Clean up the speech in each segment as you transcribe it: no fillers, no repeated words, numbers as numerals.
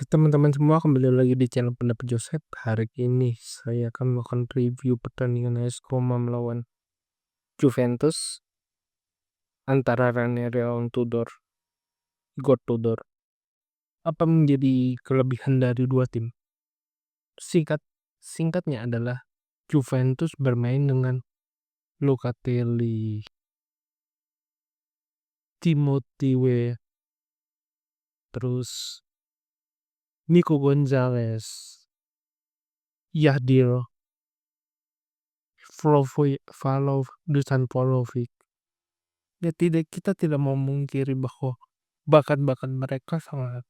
Teman-teman semua, kembali lagi di channel Pendapat Joseph. Hari ini saya akan melakukan review pertandingan AS Roma melawan Juventus antara Ranieri lawan Igor Tudor. Apa menjadi kelebihan dari dua tim? Singkatnya adalah Juventus bermain dengan Locatelli, Timothy Weah, terus Nico Gonzalez, Yahdir, Dusan Vlahovic. Ya, kita tidak mau memungkiri bahwa bakat-bakat mereka sangat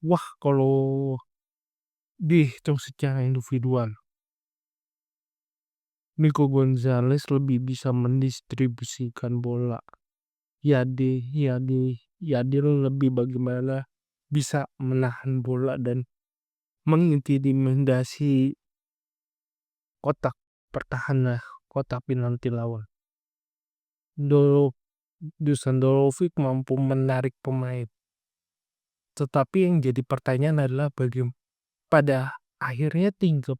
wah kalau dihitung secara individual. Nico Gonzalez lebih bisa mendistribusikan bola. Yadir lebih bagaimana bisa menahan bola dan mengintimidasi kotak pertahanan, kotak penalti lawan. Dusan Vlahovic mampu menarik pemain. Tetapi yang jadi pertanyaan adalah pada akhirnya tiga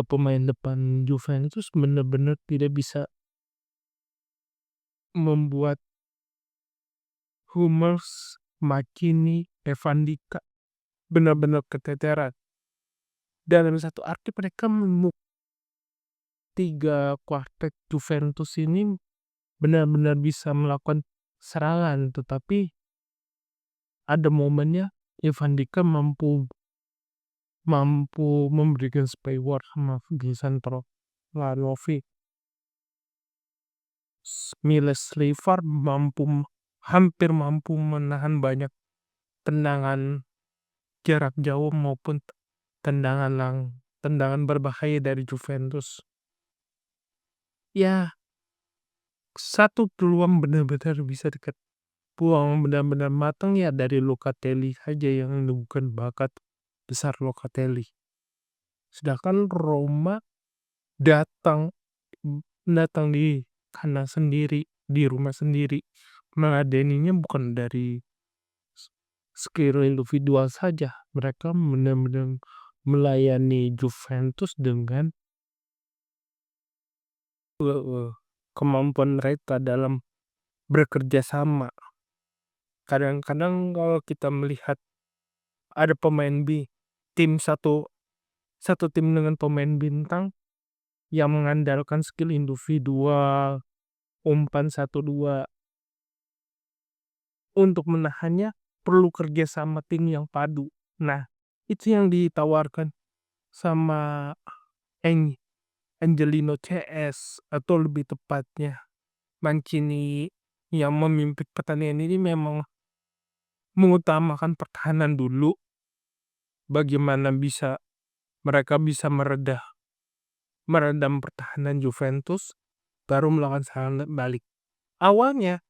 pemain depan Juventus benar-benar tidak bisa membuat Hummels, McKennie, Evan Dika benar-benar keteteran. Dalam satu arti mereka tiga kuartet Juventus ini benar-benar bisa melakukan serangan, tetapi ada momennya Evan Dika mampu memberikan spyward sama Vincent Vlahovic. Miles Levar hampir mampu menahan banyak tendangan jarak jauh maupun tendangan berbahaya dari Juventus. Ya, satu peluang benar-benar bisa peluang benar-benar matang ya dari Locatelli saja yang menunjukkan bakat besar Locatelli. Sedangkan Roma datang di kandang sendiri, di rumah sendiri, meladeninya bukan dari skill individual saja. Mereka benar-benar melayani Juventus dengan kemampuan mereka dalam bekerja sama. Kadang-kadang kalau kita melihat ada pemain satu tim dengan pemain bintang yang mengandalkan skill individual, umpan 1-2, untuk menahannya perlu kerjasama tim yang padu. Nah, itu yang ditawarkan sama Angelino CS, atau lebih tepatnya Mancini yang memimpin pertandingan ini memang mengutamakan pertahanan dulu. Bagaimana mereka bisa meredam pertahanan Juventus, baru melakukan serangan balik. Awalnya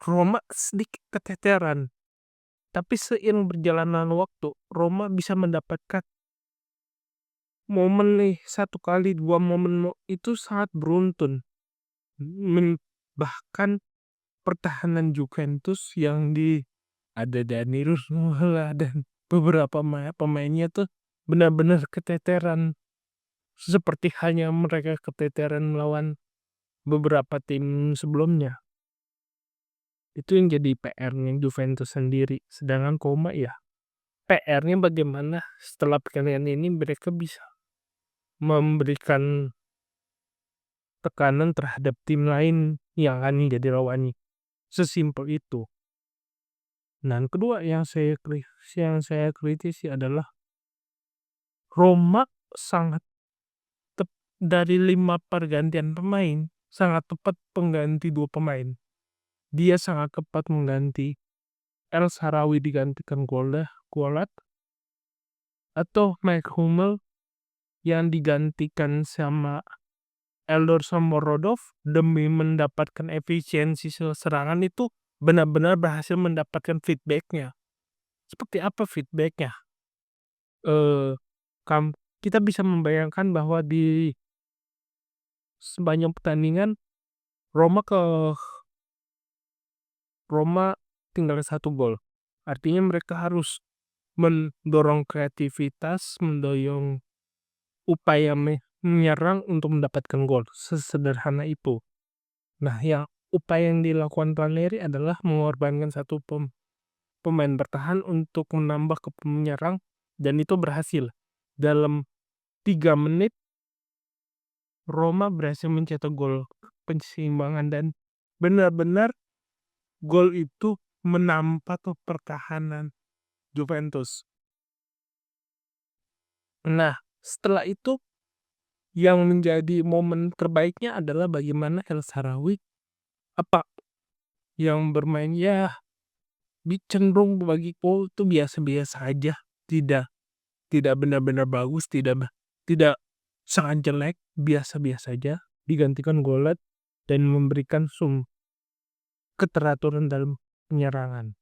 Roma sedikit keteteran, tapi seiring berjalannya waktu Roma bisa mendapatkan momen satu kali dua momen itu sangat beruntun. Bahkan pertahanan Juventus yang ada Danilo dan beberapa pemainnya tuh benar-benar keteteran, seperti halnya mereka keteteran melawan beberapa tim sebelumnya. Itu yang jadi PR-nya Juventus sendiri. Sedangkan Roma ya PR-nya bagaimana setelah pertandingan ini mereka bisa memberikan tekanan terhadap tim lain yang akan jadi lawannya. Sesimpel itu. Dan kedua yang saya kritisi adalah Roma sangat dari 5 pergantian pemain sangat tepat pengganti 2 pemain. Dia sangat tepat mengganti El Shaarawy digantikan Golat, atau Mike Hummel yang digantikan sama Eldor Shomurodov demi mendapatkan efisiensi serangan. Itu benar-benar berhasil mendapatkan feedbacknya. Seperti apa feedbacknya? Kita bisa membayangkan bahwa di sebanyak pertandingan Roma tinggal 1 gol. Artinya mereka harus mendorong kreativitas, mendorong upaya menyerang untuk mendapatkan gol, sesederhana itu. Nah, upaya yang dilakukan Ranieri adalah mengorbankan satu pemain bertahan untuk menambah ke penyerang, dan itu berhasil. Dalam 3 menit Roma berhasil mencetak gol penseimbangan, dan benar-benar gol itu menampak ke pertahanan Juventus. Nah, setelah itu yang menjadi momen terbaiknya adalah bagaimana El Shaarawy yang bermain cenderung bagiku itu biasa-biasa aja, tidak tidak benar-benar bagus, tidak sangat jelek, biasa-biasa aja, digantikan Golat dan memberikan keteraturan dalam penyerangan.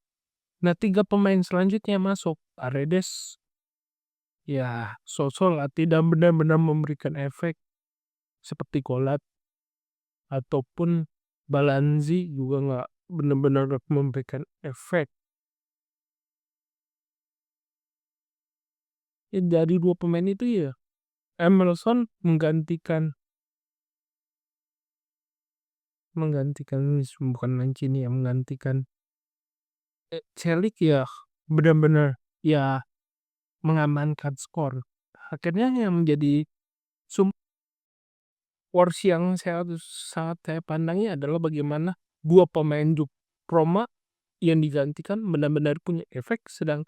Nah, 3 pemain selanjutnya masuk, Paredes so-so lah, tidak benar-benar memberikan efek seperti Golat, ataupun Balanzi juga nggak benar-benar memberikan efek. Dari 2 pemain itu Emerson menggantikan bukan Mancini, menggantikan Celik, benar-benar mengamankan skor. Akhirnya yang menjadi porsi yang sangat saya pandangi adalah bagaimana 2 pemain Roma yang digantikan benar-benar punya efek, sedang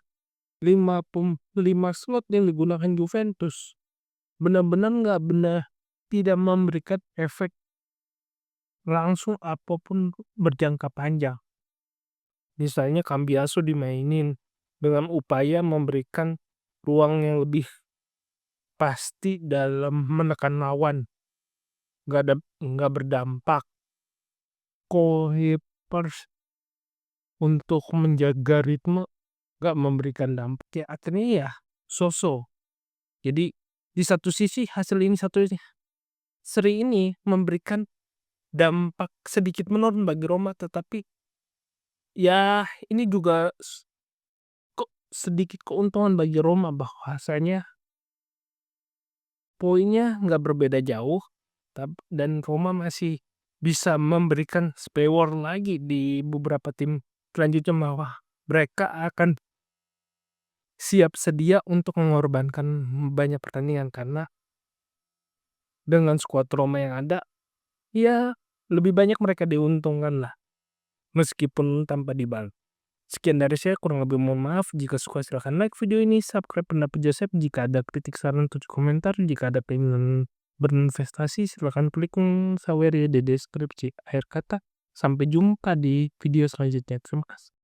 5 slot yang digunakan Juventus benar-benar tidak memberikan efek langsung apapun berjangka panjang. Misalnya Cambiaso dimainin dengan upaya memberikan ruang yang lebih pasti dalam menekan lawan, nggak berdampak. Kuipers untuk menjaga ritme nggak memberikan dampak, akhirnya so-so. Jadi di satu sisi hasil ini seri ini memberikan dampak sedikit menurun bagi Roma, tetapi ini juga kok sedikit keuntungan bagi Roma, bahwasanya poinnya nggak berbeda jauh, dan Roma masih bisa memberikan spewor lagi di beberapa tim selanjutnya, bahwa mereka akan siap sedia untuk mengorbankan banyak pertandingan, karena dengan skuad Roma yang ada, lebih banyak mereka diuntungkan lah, meskipun tanpa dibal. Sekian dari saya, kurang lebih mohon maaf. Jika suka silahkan like video ini, subscribe Pendapat Joseph. Jika ada kritik, saran, atau komentar, jika ada pengen berinvestasi, silahkan klik sawer di deskripsi. Akhir kata, sampai jumpa di video selanjutnya. Terima kasih.